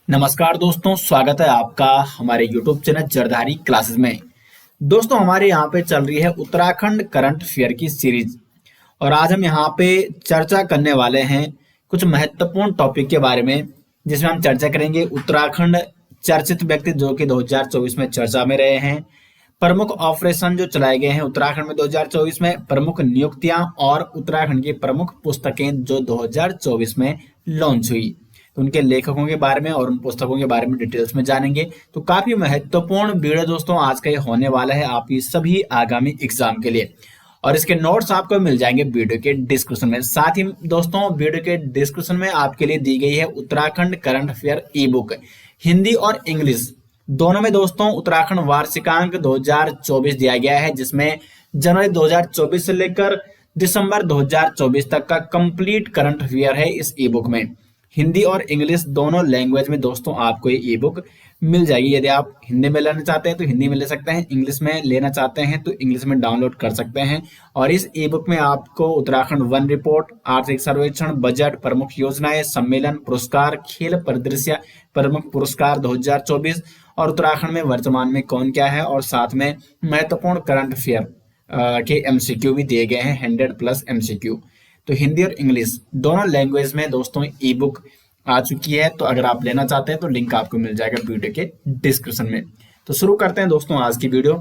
नमस्कार दोस्तों, स्वागत है आपका हमारे YouTube चैनल जरधारी क्लासेस में। दोस्तों, हमारे यहाँ पे चल रही है उत्तराखंड करंट अफेयर की सीरीज और आज हम यहाँ पे चर्चा करने वाले हैं कुछ महत्वपूर्ण टॉपिक के बारे में, जिसमें हम चर्चा करेंगे उत्तराखंड चर्चित व्यक्ति जो कि 2024 में चर्चा में रहे हैं, प्रमुख ऑपरेशन जो चलाए गए हैं उत्तराखंड में 2024 में, प्रमुख नियुक्तियां और उत्तराखंड की प्रमुख पुस्तकें जो 2024 में लॉन्च हुई, तो उनके लेखकों के बारे में और उन पुस्तकों के बारे में डिटेल्स में जानेंगे। तो काफी महत्वपूर्ण वीडियो दोस्तों आज का ये होने वाला है आपकी सभी आगामी एग्जाम के लिए, और इसके नोट्स आपको मिल जाएंगे वीडियो के डिस्क्रिप्शन में। साथ ही दोस्तों वीडियो के डिस्क्रिप्शन में आपके लिए दी गई है उत्तराखंड करंट अफेयर ई बुक, हिंदी और इंग्लिश दोनों में दोस्तों उत्तराखंड वार्षिकांक 2024 दिया गया है, जिसमें जनवरी 2024 से लेकर दिसंबर 2024 तक का कंप्लीट करंट अफेयर है। इस ई बुक में हिंदी और इंग्लिश दोनों लैंग्वेज में दोस्तों आपको ये ई बुक मिल जाएगी। यदि आप हिंदी में लेना चाहते हैं तो हिंदी में ले सकते हैं, इंग्लिश में लेना चाहते हैं तो इंग्लिश में डाउनलोड कर सकते हैं। और इस ई बुक में आपको उत्तराखंड वन रिपोर्ट, आर्थिक सर्वेक्षण, बजट, प्रमुख योजनाएं, सम्मेलन, पुरस्कार, खेल परिदृश्य, प्रमुख पुरस्कार 2024 और उत्तराखंड में वर्तमान में कौन क्या है, और साथ में महत्वपूर्ण करंट अफेयर के एमसीक्यू भी दिए गए हैं, 100+ एमसीक्यू। तो हिंदी और इंग्लिश दोनों लैंग्वेज में दोस्तों ई बुक आ चुकी है, तो अगर आप लेना चाहते हैं तो लिंक आपको मिल जाएगा वीडियो के डिस्क्रिप्शन में। तो शुरू करते हैं दोस्तों आज की वीडियो।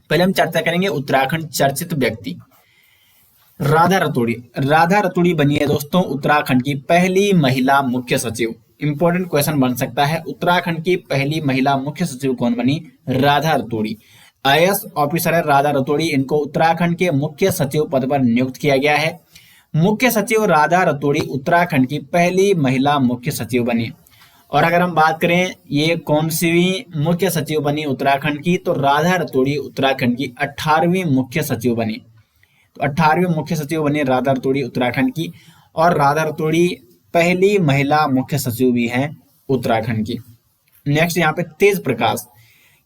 पहले हम चर्चा करेंगे उत्तराखंड चर्चित व्यक्ति राधा रतूड़ी। राधा रतूड़ी बनी है दोस्तों उत्तराखंड की पहली महिला मुख्य सचिव। इंपॉर्टेंट क्वेश्चन बन सकता है, उत्तराखंड की पहली महिला मुख्य सचिव कौन बनी? राधा रतूड़ी। आईएएस ऑफिसर है राधा रतूड़ी, इनको उत्तराखंड के मुख्य सचिव पद पर नियुक्त किया गया है। मुख्य सचिव राधा रतूड़ी उत्तराखंड की पहली महिला मुख्य सचिव बनी। और अगर हम बात करें ये कौन सी मुख्य सचिव बनी उत्तराखंड की, तो राधा रतूड़ी उत्तराखंड की 18वीं मुख्य सचिव बनी। तो 18वीं मुख्य सचिव बनी राधा रतूड़ी उत्तराखंड की, और राधा रतूड़ी पहली महिला मुख्य सचिव भी हैं उत्तराखंड की। नेक्स्ट यहाँ पे तेज प्रकाश,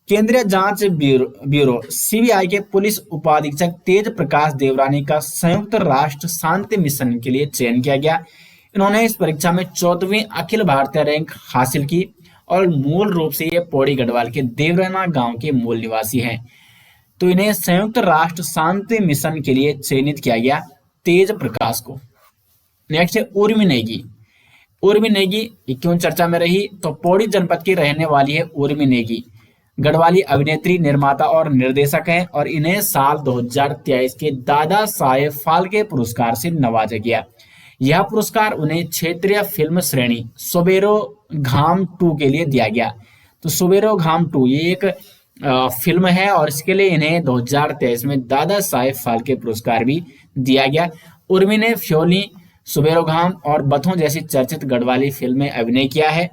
केंद्रीय जांच ब्यूरो सीबीआई के पुलिस उपाधीक्षक तेज प्रकाश देवरानी का संयुक्त राष्ट्र शांति मिशन के लिए चयन किया गया। इन्होंने इस परीक्षा में 14वीं अखिल भारतीय रैंक हासिल की और मूल रूप से ये पौड़ी गढ़वाल के देवराना गांव के मूल निवासी हैं। तो इन्हें संयुक्त राष्ट्र शांति मिशन के लिए चयनित किया गया तेज प्रकाश को। नेक्स्ट है उर्मी नेगी। उर्मी नेगी क्यों चर्चा में रही? तो पौड़ी जनपद की रहने वाली है उर्मी नेगी, गढ़वाली अभिनेत्री, निर्माता और निर्देशक हैं, और इन्हें साल 2023 के दादा साहेब फाल्के पुरस्कार से नवाजा गया। यह पुरस्कार उन्हें क्षेत्रीय फिल्म श्रेणी सुबेरो घाम 2 के लिए दिया गया। तो सुबेरो घाम 2 ये एक फिल्म है और इसके लिए इन्हें 2023 में दादा साहेब फाल्के पुरस्कार भी दिया गया। उर्मी ने फ्योली, सुबेरो घाम और बथों जैसी चर्चित गढ़वाली फिल्म में अभिनय किया है।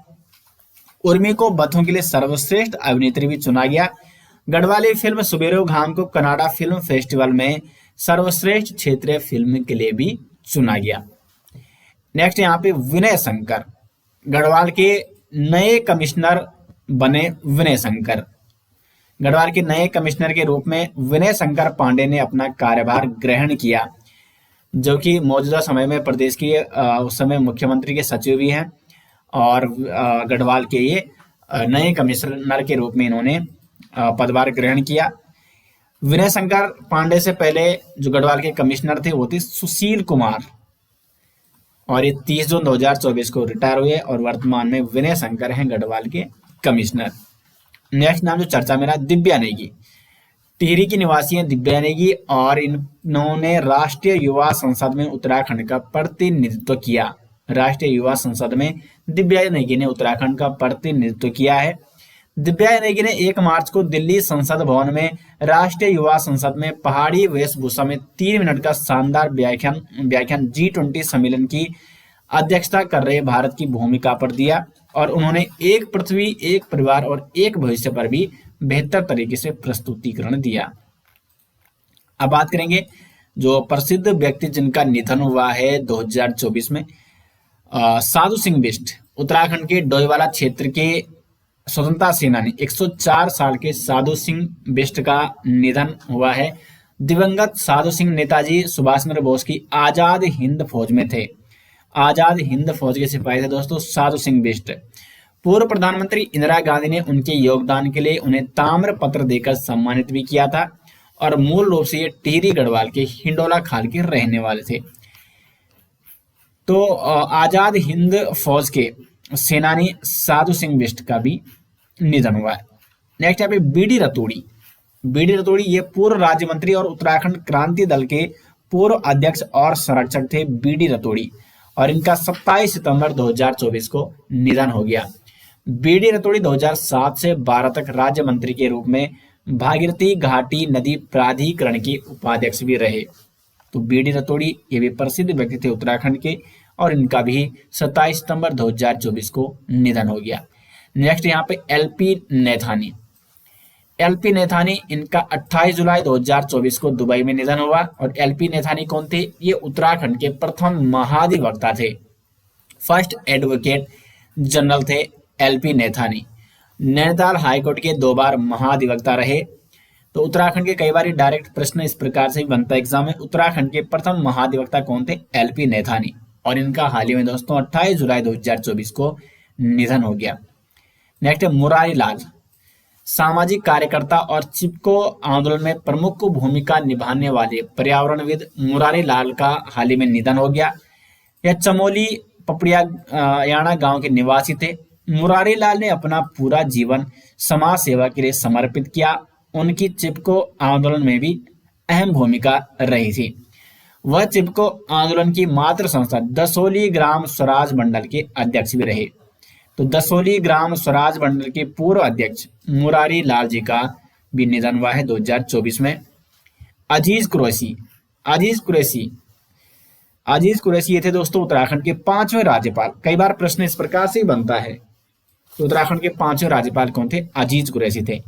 उर्मी को बथों के लिए सर्वश्रेष्ठ अभिनेत्री भी चुना गया। गढ़वाली फिल्म सुबेरो घाम को कनाडा फिल्म फेस्टिवल में सर्वश्रेष्ठ क्षेत्रीय फिल्म के लिए भी चुना गया। नेक्स्ट यहाँ पे विनय शंकर, गढ़वाल के नए कमिश्नर बने विनय शंकर। गढ़वाल के नए कमिश्नर के रूप में विनय शंकर पांडे ने अपना कार्यभार ग्रहण किया, जो कि मौजूदा समय में प्रदेश के उस समय मुख्यमंत्री के सचिव भी हैं, और गढ़वाल के ये नए कमिश्नर के रूप में इन्होंने पदभार ग्रहण किया। विनय शंकर पांडे से पहले जो गढ़वाल के कमिश्नर थे वो थे सुशील कुमार, और ये 30 जून 2024 को रिटायर हुए और वर्तमान में विनय शंकर हैं गढ़वाल के कमिश्नर। नेक्स्ट नाम जो चर्चा में रहा, दिव्या नेगी। टिहरी की निवासी हैं दिव्या नेगी, और इन्होंने राष्ट्रीय युवा संसद में उत्तराखंड का प्रतिनिधित्व किया। राष्ट्रीय युवा संसद में दिव्या नेगी ने उत्तराखंड का प्रतिनिधित्व किया है। दिव्या नेगी ने 1 मार्च को दिल्ली संसद भवन में राष्ट्रीय युवा संसद में पहाड़ी वेशभूषा में 3 मिनट का शानदार व्याख्यान G20 सम्मेलन की अध्यक्षता कर रहे भारत की भूमिका पर दिया, और उन्होंने एक पृथ्वी, एक परिवार और एक भविष्य पर भी बेहतर तरीके से प्रस्तुतिकरण दिया। अब बात करेंगे जो प्रसिद्ध व्यक्ति जिनका निधन हुआ है 2024 में, साधु सिंह बिष्ट। उत्तराखंड के डोईवाला क्षेत्र के स्वतंत्रता सेनानी 104 साल के साधु सिंह बिष्ट का निधन हुआ है। दिवंगत साधु सिंह नेताजी सुभाष चंद्र बोस की आजाद हिंद फौज में थे। आजाद हिंद फौज के सिपाही थे दोस्तों साधु सिंह बिष्ट। पूर्व प्रधानमंत्री इंदिरा गांधी ने उनके योगदान के लिए उन्हें ताम्र पत्र देकर सम्मानित भी किया था। और मूल रूप से ये टिहरी गढ़वाल के हिंडोला खाल के रहने वाले थे। तो आजाद हिंद फौज के सेनानी साधु सिंह बिष्ट का भी निधन हुआ है। नेक्स्ट यहाँ पे बीडी रतूड़ी। बीडी रतूड़ी ये पूर्व राज्य मंत्री और उत्तराखंड क्रांति दल के पूर्व अध्यक्ष और संरक्षक थे बीडी रतूड़ी, और इनका 27 सितंबर 2024 को निधन हो गया। बीडी रतूड़ी 2007 से 12 तक राज्य मंत्री के रूप में भागीरथी घाटी नदी प्राधिकरण के उपाध्यक्ष भी रहे। तो बीडी रतूड़ी ये भी प्रसिद्ध व्यक्ति थे उत्तराखंड के, और इनका भी 27 सितंबर 2024 को निधन हो गया। नेक्स्ट यहाँ पे एलपी नैथानी। एलपी नैथानी इनका 28 जुलाई 2024 को दुबई में निधन हुआ। और एलपी नैथानी कौन थे? ये उत्तराखंड के प्रथम महाधिवक्ता थे, फर्स्ट एडवोकेट जनरल थे एलपी नैथानी। नैनीताल हाईकोर्ट के 2 बार महाधिवक्ता रहे। तो उत्तराखंड के कई बार डायरेक्ट प्रश्न इस प्रकार से भी बनता है एग्जाम में। उत्तराखंड के प्रथम महाधिवक्ता कौन थे? एलपी नैथानी। और इनका हाल ही में दोस्तों 28 जुलाई 2024 को निधन हो गया। नेक्स्ट है मुरारी लाल। सामाजिक कार्यकर्ता और चिपको आंदोलन में प्रमुख भूमिका निभाने वाले पर्यावरणविद मुरारी लाल का हाल ही में निधन हो गया। यह चमोली पपड़ियायाना गांव के निवासी थे। मुरारी लाल ने अपना पूरा जीवन समाज सेवा के लिए समर्पित किया। उनकी चिपको आंदोलन में भी अहम भूमिका रही थी। वह चिपको आंदोलन की मातृ संस्था दसोली ग्राम स्वराज मंडल के अध्यक्ष भी रहे। तो दसोली ग्राम स्वराज मंडल के पूर्व अध्यक्ष मुरारी लाल जी का भी निधन हुआ है 2024 में। अजीज कुरैशी। अजीज कुरैशी ये थे दोस्तों उत्तराखंड के 5वें राज्यपाल। कई बार प्रश्न इस प्रकार से ही बनता है। तो उत्तराखंड के 5वें राज्यपाल कौन थे? अजीज कुरैशी थे।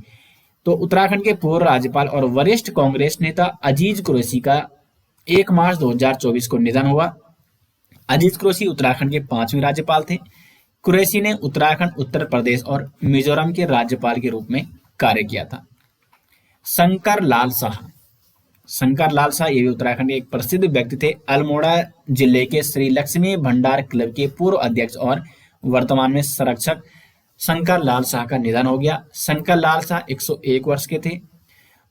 तो उत्तराखंड के पूर्व राज्यपाल और वरिष्ठ कांग्रेस नेता अजीज कुरैशी का 1 मार्च 2024 को निधन हुआ। अजीज कुरैशी उत्तराखंड के 5वें राज्यपाल थे। कुरैशी ने उत्तराखंड, उत्तर प्रदेश और मिजोरम के राज्यपाल के रूप में कार्य किया था। शंकर लाल शाह ये भी उत्तराखंड के एक प्रसिद्ध व्यक्ति थे। अल्मोड़ा जिले के श्री लक्ष्मी भंडार क्लब के पूर्व अध्यक्ष और वर्तमान में संरक्षक शंकर लाल शाह का निधन हो गया। शंकर लाल शाह 101 वर्ष के थे।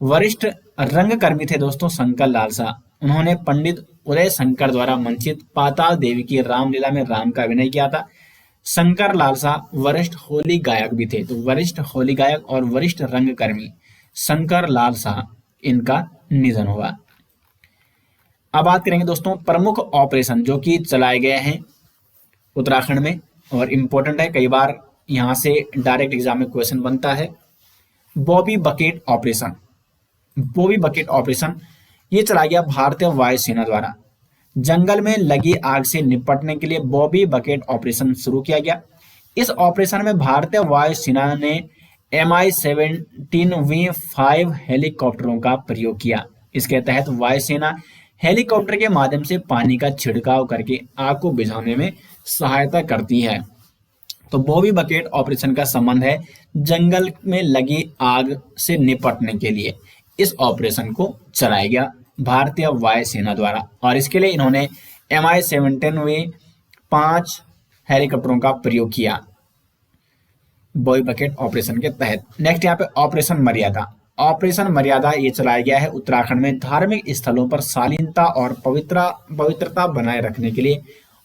वरिष्ठ रंगकर्मी थे दोस्तों शंकर लाल शाह। उन्होंने पंडित उदय शंकर द्वारा मंचित पाताल देवी की रामलीला में राम का अभिनय किया था। शंकर लाल शाह वरिष्ठ होली गायक भी थे। तो वरिष्ठ होली गायक और वरिष्ठ रंगकर्मी शंकर लाल शाह, इनका निधन हुआ। अब बात करेंगे दोस्तों प्रमुख ऑपरेशन जो कि चलाए गए हैं उत्तराखंड में, और इम्पोर्टेंट है, कई बार यहां से डायरेक्ट एग्जाम में क्वेश्चन बनता है। बॉबी बकेट ऑपरेशन ये चलाया गया भारतीय वायुसेना द्वारा। जंगल में लगी आग से निपटने के लिए बॉबी बकेट ऑपरेशन शुरू किया गया। इस ऑपरेशन में भारतीय वायुसेना ने MI-17V5 हेलीकॉप्टरों का प्रयोग किया। इसके तहत वायुसेना हेलीकॉप्टर के माध्यम से पानी का छिड़काव करके आग को बुझाने में सहायता करती है। तो बॉबी बकेट ऑपरेशन का संबंध है जंगल में लगी आग से निपटने के लिए इस ऑपरेशन को चलाया गया भारतीय वायुसेना द्वारा, और इसके लिए इन्होंने MI-17V5 हेलीकॉप्टरों का प्रयोग किया बॉबी बकेट ऑपरेशन के तहत। नेक्स्ट यहाँ पे ऑपरेशन मर्यादा ये चलाया गया है उत्तराखंड में धार्मिक स्थलों पर शालीनता और पवित्रता बनाए रखने के लिए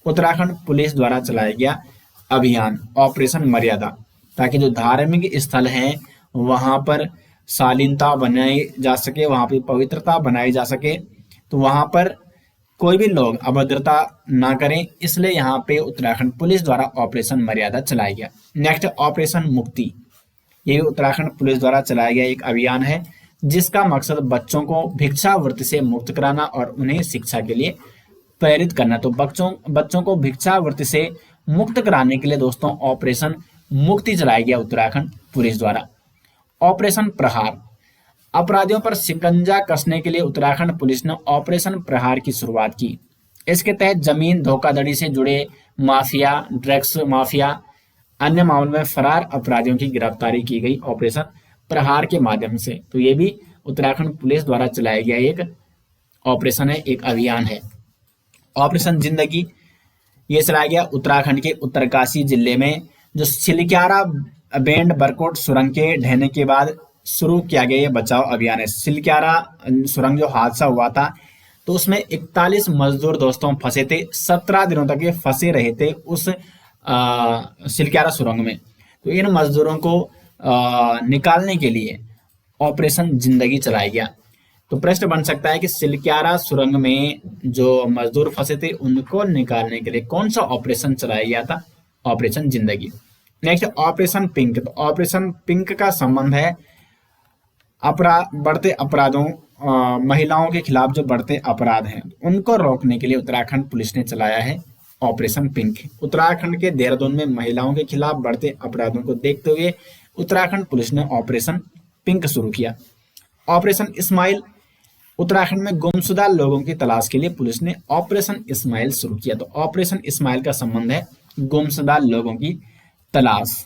उत्तराखंड पुलिस द्वारा चलाया गया अभियान ऑपरेशन मर्यादा, ताकि जो धार्मिक स्थल हैं वहां पर शालीनता बनाई जा सके, वहां पर पवित्रता बनाई जा सके, तो वहां पर कोई भी लोग अभद्रता ना करें, इसलिए यहाँ पे उत्तराखंड पुलिस द्वारा ऑपरेशन मर्यादा चलाया गया। नेक्स्ट ऑपरेशन मुक्ति, ये भी उत्तराखंड पुलिस द्वारा चलाया गया एक अभियान है जिसका मकसद बच्चों को भिक्षावृत्ति से मुक्त कराना और उन्हें शिक्षा के लिए प्रेरित करना। तो बच्चों को भिक्षावृत्ति से मुक्त कराने के लिए दोस्तों ऑपरेशन मुक्ति चलाया गया उत्तराखंड पुलिस द्वारा। ऑपरेशन प्रहार, अपराधियों पर शिकंजा कसने के लिए उत्तराखंड पुलिस ने ऑपरेशन प्रहार की शुरुआत की। इसके तहत जमीन धोखाधड़ी से जुड़े माफिया, ड्रग्स माफिया, अन्य मामलों में फरार अपराधियों की गिरफ्तारी की गई ऑपरेशन प्रहार के माध्यम से। तो ये भी उत्तराखंड पुलिस द्वारा चलाया गया एक ऑपरेशन है, एक अभियान है। ऑपरेशन जिंदगी ये चलाया गया उत्तराखंड के उत्तरकाशी जिले में जो सिलक्यारा बैंड बरकोट सुरंग के ढहने के बाद शुरू किया गया ये बचाव अभियान है। सिलक्यारा सुरंग जो हादसा हुआ था तो उसमें 41 मजदूर दोस्तों फंसे थे, 17 दिनों तक ये फंसे रहे थे उस सिलक्यारा सुरंग में। तो इन मजदूरों को निकालने के लिए ऑपरेशन जिंदगी चलाया गया। तो प्रश्न बन सकता है कि सिलक्यारा सुरंग में जो मजदूर फंसे थे उनको निकालने के लिए कौन सा ऑपरेशन चलाया गया था? ऑपरेशन जिंदगी। Next operation pink. तो ऑपरेशन पिंक का संबंध है बढ़ते अपराधों, महिलाओं के खिलाफ जो बढ़ते अपराध हैं उनको रोकने के लिए उत्तराखंड पुलिस ने चलाया है ऑपरेशन पिंक। उत्तराखंड के देहरादून में महिलाओं के खिलाफ बढ़ते अपराधों को देखते हुए उत्तराखंड पुलिस ने ऑपरेशन पिंक शुरू किया। ऑपरेशन इस्माइल। उत्तराखंड में गुमशुदा लोगों की तलाश के लिए पुलिस ने ऑपरेशन इस्माइल शुरू किया। तो ऑपरेशन इस्माइल का संबंध है गुमशुदा लोगों की तलाश।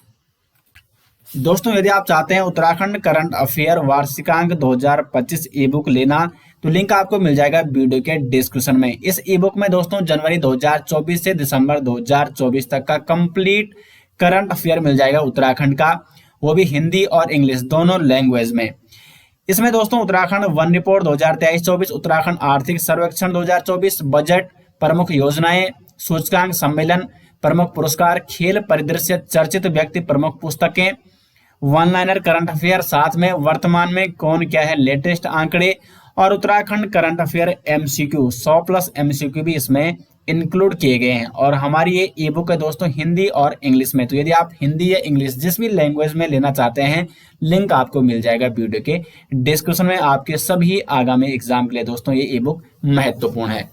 दोस्तों यदि आप चाहते हैं उत्तराखंड करंट अफेयर वार्षिकांक 2025 ई बुक लेना तो लिंक आपको मिल जाएगा वीडियो के डिस्क्रिप्शन में। इस ई बुक में दोस्तों जनवरी 2024 से दिसंबर 2024 तक का कंप्लीट करंट अफेयर मिल जाएगा उत्तराखंड का, वो भी हिंदी और इंग्लिश दोनों लैंग्वेज में। इसमें दोस्तों उत्तराखंड वन रिपोर्ट 2023-24, उत्तराखंड आर्थिक सर्वेक्षण 2024, बजट, प्रमुख योजनाएं, सूचकांक सम्मेलन, प्रमुख पुरस्कार, खेल परिदृश्य, चर्चित व्यक्ति, प्रमुख पुस्तकें, वन लाइनर करंट अफेयर, साथ में वर्तमान में कौन क्या है, लेटेस्ट आंकड़े, और Uttarakhand current affair MCQ 100+ MCQ भी इसमें इंक्लूड किए गए हैं। और हमारी ये ई बुक है दोस्तों हिंदी और इंग्लिश में। तो यदि आप हिंदी या इंग्लिश जिस भी लैंग्वेज में लेना चाहते हैं लिंक आपको मिल जाएगा वीडियो के डिस्क्रिप्शन में। आपके सभी आगामी एग्जाम के लिए दोस्तों ये ई बुक महत्वपूर्ण है।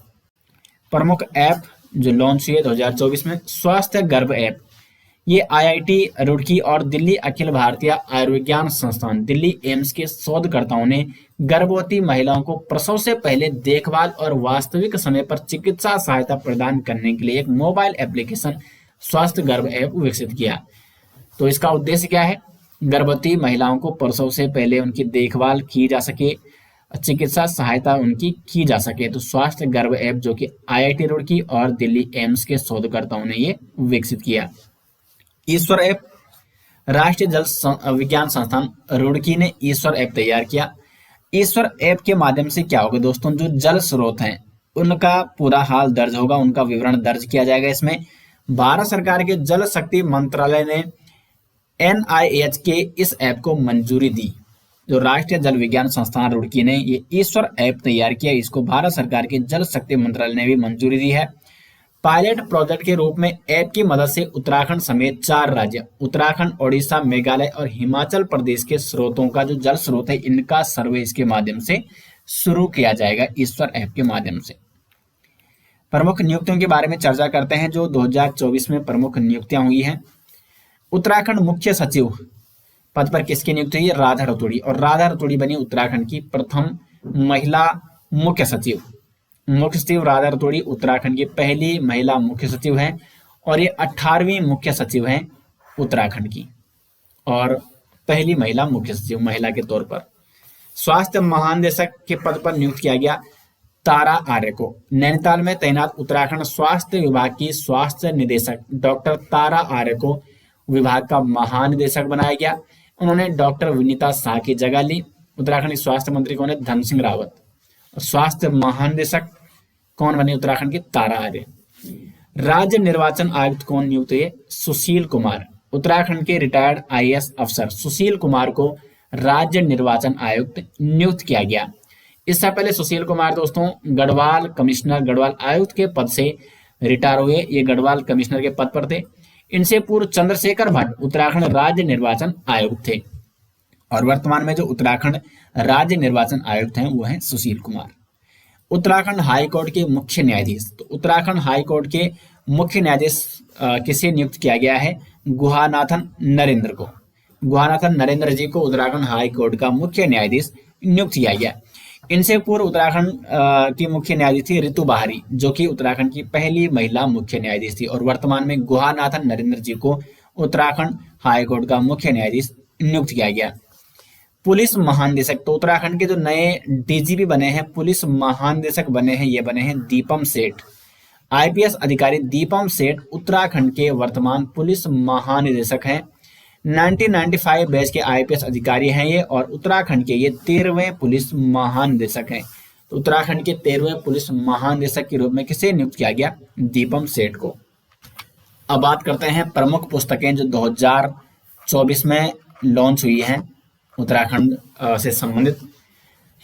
प्रमुख ऐप जो लॉन्च हुई है 2024 में, स्वास्थ्य गर्भ ऐप। ये आईआईटी रुड़की और दिल्ली अखिल भारतीय आयुर्विज्ञान संस्थान दिल्ली एम्स के शोधकर्ताओं ने गर्भवती महिलाओं को प्रसव से पहले देखभाल और वास्तविक समय पर चिकित्सा सहायता प्रदान करने के लिए एक मोबाइल एप्लीकेशन स्वास्थ्य गर्भ ऐप विकसित किया। तो इसका उद्देश्य क्या है? गर्भवती महिलाओं को प्रसव से पहले उनकी देखभाल की जा सके, चिकित्सा सहायता उनकी की जा सके। तो स्वास्थ्य गर्भ ऐप जो कि आईआईटी रुड़की और दिल्ली एम्स के शोधकर्ताओं ने ये विकसित किया। ईश्वर ऐप। राष्ट्रीय जल विज्ञान संस्थान रुड़की ने ईश्वर ऐप तैयार किया। ईश्वर ऐप के माध्यम से क्या होगा दोस्तों, जो जल स्रोत हैं उनका पूरा हाल दर्ज होगा, उनका विवरण दर्ज किया जाएगा। इसमें भारत सरकार के जल शक्ति मंत्रालय ने एनआईएच के इस ऐप को मंजूरी दी। जो राष्ट्रीय जल विज्ञान संस्थान रुड़की ने ये ईश्वर ऐप तैयार किया, इसको भारत सरकार के जल शक्ति मंत्रालय ने भी मंजूरी दी है। पायलट प्रोजेक्ट के रूप में ऐप की मदद से उत्तराखंड समेत 4 राज्य उत्तराखंड, ओडिशा, मेघालय और हिमाचल प्रदेश के स्रोतों का जो जल स्रोत है इनका सर्वे इसके माध्यम से शुरू किया जाएगा ईश्वर ऐप के माध्यम से। प्रमुख नियुक्तियों के बारे में चर्चा करते हैं जो 2024 में प्रमुख नियुक्तियां हुई हैं। उत्तराखंड मुख्य सचिव पद पर किसकी नियुक्ति हुई? राधा रतूड़ी। और राधा रतूड़ी बनी उत्तराखंड की प्रथम महिला मुख्य सचिव। मुख्य सचिव राधा रतूड़ी उत्तराखंड की पहली महिला मुख्य सचिव हैं और ये 18वीं मुख्य सचिव हैं उत्तराखंड की और पहली महिला मुख्य सचिव महिला के तौर पर। स्वास्थ्य महानिदेशक के पद पर नियुक्त किया गया तारा आर्य को। नैनीताल में तैनात उत्तराखंड स्वास्थ्य विभाग की स्वास्थ्य निदेशक डॉक्टर तारा आर्य को विभाग का महानिदेशक बनाया गया। उन्होंने डॉक्टर विनीता शाह की जगह ली। उत्तराखंड के स्वास्थ्य मंत्री कौन है? धन सिंह रावत। स्वास्थ्य महानिदेशक कौन बने? उत्तराखंड के तारा आर्य। राज्य निर्वाचन आयुक्त कौन नियुक्त हुए? सुशील कुमार। उत्तराखंड के रिटायर्ड आईएएस अफसर सुशील कुमार को राज्य निर्वाचन आयुक्त नियुक्त किया गया। इससे पहले सुशील कुमार दोस्तों गढ़वाल कमिश्नर, गढ़वाल आयुक्त के पद से रिटायर हुए। ये गढ़वाल कमिश्नर के पद पर थे। इनसे पूर्व चंद्रशेखर भट्ट उत्तराखंड राज्य निर्वाचन आयुक्त थे और वर्तमान में जो उत्तराखंड राज्य निर्वाचन आयुक्त हैं वो हैं सुशील कुमार। उत्तराखंड हाई कोर्ट के मुख्य न्यायाधीश। तो उत्तराखंड हाई कोर्ट के मुख्य न्यायाधीश किसे नियुक्त किया गया है? गुहानाथन नरेंद्र को। गुहानाथन नरेंद्र जी को उत्तराखंड हाई कोर्ट का मुख्य न्यायाधीश नियुक्त किया गया। इनसे पूर्व उत्तराखंड की मुख्य न्यायाधीश थी ऋतु बहारी जो कि उत्तराखंड की पहली महिला मुख्य न्यायाधीश थी और वर्तमान में गुहानाथन नरेंद्र जी को उत्तराखंड हाई कोर्ट का मुख्य न्यायाधीश नियुक्त किया गया। पुलिस महानिदेशक। तो उत्तराखंड के जो नए डीजीपी बने हैं, पुलिस महानिदेशक बने हैं, ये बने हैं दीपम सेठ। आईपीएस अधिकारी दीपम सेठ उत्तराखंड के वर्तमान पुलिस महानिदेशक हैं। 1995 बैच के आईपीएस अधिकारी हैं ये, और उत्तराखंड के ये 13वें पुलिस महानिदेशक हैं। तो उत्तराखंड के 13वें पुलिस महानिदेशक के रूप में किसे नियुक्त किया गया? दीपम सेठ को। अब बात करते हैं प्रमुख पुस्तकें जो 2024 में लॉन्च हुई हैं उत्तराखंड से संबंधित।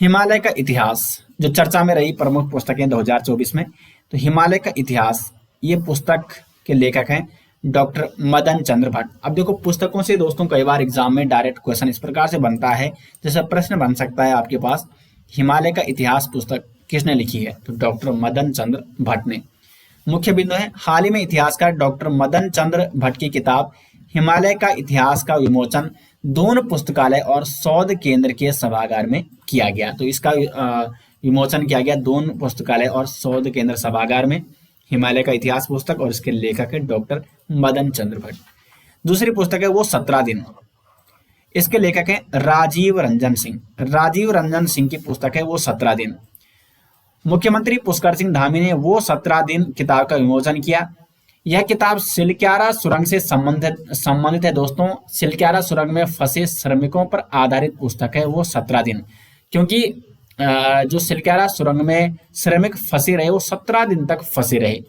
हिमालय का इतिहास जो चर्चा में रही प्रमुख पुस्तकें 2024 में, तो हिमालय का इतिहास ये पुस्तक के लेखक हैं डॉक्टर मदन चंद्र भट्ट। अब देखो पुस्तकों से दोस्तों कई बार एग्जाम में डायरेक्ट क्वेश्चन इस प्रकार से बनता है, जैसे प्रश्न बन सकता है आपके पास, हिमालय का इतिहास पुस्तक किसने लिखी है? तो डॉक्टर मदन चंद्र भट्ट ने। मुख्य बिंदु है, हाल ही में इतिहासकार डॉक्टर मदन चंद्र भट्ट की किताब हिमालय का इतिहास का विमोचन दोनों पुस्तकालय और शोध केंद्र के सभागार में किया गया। तो इसका विमोचन किया गया दोनों पुस्तकालय और शोध केंद्र सभागार में, हिमालय का इतिहास पुस्तक, और इसके लेखक है डॉक्टर मदन चंद्र भट्ट। दूसरी पुस्तक है वो 17 दिन, इसके लेखक है राजीव रंजन सिंह। राजीव रंजन सिंह की पुस्तक है वो 17 दिन। मुख्यमंत्री पुष्कर सिंह धामी ने वो 17 दिन किताब का विमोचन किया। यह किताब सिलक्यारा सुरंग से संबंधित है दोस्तों। सिलक्यारा सुरंग में फंसे श्रमिकों पर आधारित पुस्तक है वो 17 दिन, क्योंकि जो सिलक्यारा सुरंग में श्रमिक फंसे रहे वो 17 दिन तक फंसे रहे,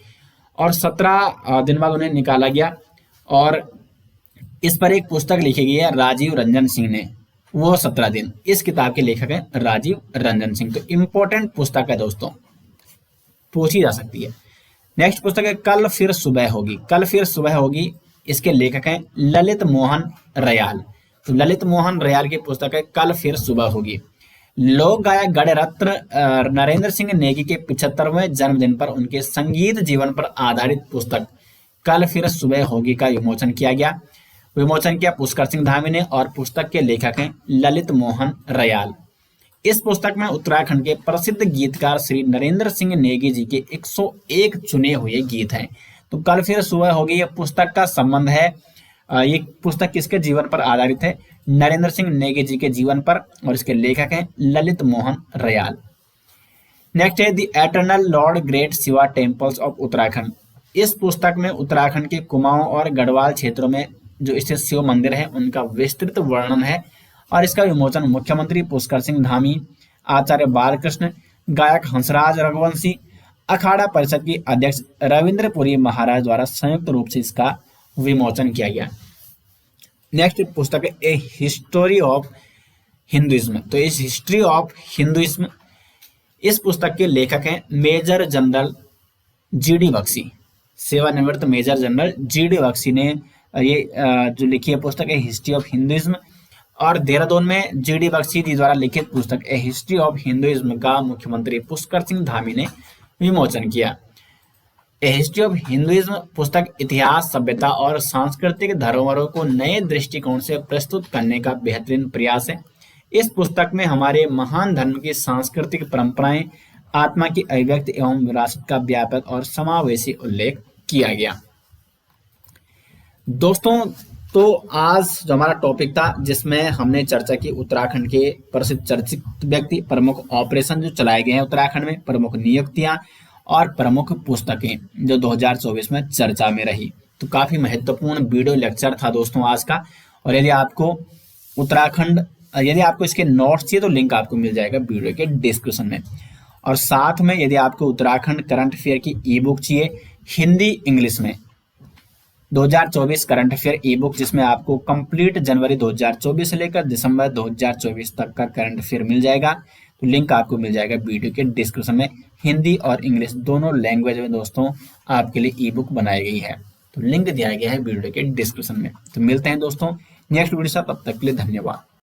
और 17 दिन बाद उन्हें निकाला गया, और इस पर एक पुस्तक लिखी गई है राजीव रंजन सिंह ने, वो 17 दिन। इस किताब के लेखक हैं राजीव रंजन सिंह। तो इंपॉर्टेंट पुस्तक है दोस्तों, पूछी जा सकती है। नेक्स्ट पुस्तक है कल फिर सुबह होगी। कल फिर सुबह होगी, इसके लेखक हैं ललित मोहन रयाल। तो ललित मोहन रयाल की पुस्तक है कल फिर सुबह होगी। लोक गायक गणरत्न नरेंद्र सिंह नेगी के 75वें जन्मदिन पर उनके संगीत जीवन पर आधारित पुस्तक कल फिर सुबह होगी का विमोचन किया पुष्कर सिंह धामी ने, और पुस्तक के लेखक हैं ललित मोहन रयाल। इस पुस्तक में उत्तराखंड के प्रसिद्ध गीतकार श्री नरेंद्र सिंह नेगी जी के 101 चुने हुए गीत हैं। तो कल फिर सुबह होगी, ये पुस्तक का संबंध है, ये पुस्तक किसके जीवन पर आधारित है? नरेंद्र सिंह नेगी जी के जीवन पर, और इसके लेखक हैं ललित मोहन रयाल। नेक्स्ट है the eternal Lord great Shiva temples of Uttarakhand. इस पुस्तक में उत्तराखंड के कुमाऊं और गढ़वाल क्षेत्रों में जो स्थित शिव मंदिर है उनका विस्तृत वर्णन है, और इसका विमोचन मुख्यमंत्री पुष्कर सिंह धामी, आचार्य बालकृष्ण, गायक हंसराज रघुवंशी, अखाड़ा परिषद की अध्यक्ष रविंद्रपुरी महाराज द्वारा संयुक्त रूप से इसका विमोचन किया गया। नेक्स्ट पुस्तक है ए हिस्टोरी ऑफ हिंदुइज्म। तो इस हिस्ट्री ऑफ हिंदुइज्म, इस पुस्तक के लेखक हैं मेजर जनरल जीडी बख्शी। सेवानिवृत्त मेजर जनरल जीडी बख्शी ने ये जो लिखी है पुस्तक है हिस्ट्री ऑफ हिंदुइज्म, और देहरादून में जीडी बख्शी जी द्वारा लिखित पुस्तक ए हिस्ट्री ऑफ हिंदुइज्म का मुख्यमंत्री पुष्कर सिंह धामी ने विमोचन किया। ए हिस्ट्री ऑफ हिंदुइज्म पुस्तक इतिहास, सभ्यता और सांस्कृतिक धरोहरों को नए दृष्टिकोण से प्रस्तुत करने का बेहतरीन प्रयास है। इस पुस्तक में हमारे महान धर्म की सांस्कृतिक परंपराएं, आत्मा की अभिव्यक्ति एवं विरासत का व्यापक और समावेशी उल्लेख किया गया। दोस्तों, तो आज जो हमारा टॉपिक था जिसमें हमने चर्चा की उत्तराखंड के प्रसिद्ध चर्चित व्यक्ति, प्रमुख ऑपरेशन जो चलाए गए हैं उत्तराखंड में, प्रमुख नियुक्तियां और प्रमुख पुस्तकें जो 2024 में चर्चा में रही। तो काफी महत्वपूर्ण वीडियो लेक्चर था दोस्तों आज का। और यदि आपको इसके नोट्स चाहिए तो लिंक आपको मिल जाएगा वीडियो के डिस्क्रिप्शन में। और साथ में यदि आपको उत्तराखंड करंट अफेयर की ई बुक चाहिए हिंदी इंग्लिश में, 2024 करंट अफेयर ई बुक, जिसमें आपको कंप्लीट जनवरी 2024 से लेकर दिसंबर 2024 तक का करंट अफेयर मिल जाएगा, तो लिंक आपको मिल जाएगा वीडियो के डिस्क्रिप्शन में। हिंदी और इंग्लिश दोनों लैंग्वेज में दोस्तों आपके लिए ई बुक बनाई गई है, तो लिंक दिया गया है वीडियो के डिस्क्रिप्शन में। तो मिलते हैं दोस्तों नेक्स्ट वीडियो से, तब तक के लिए धन्यवाद।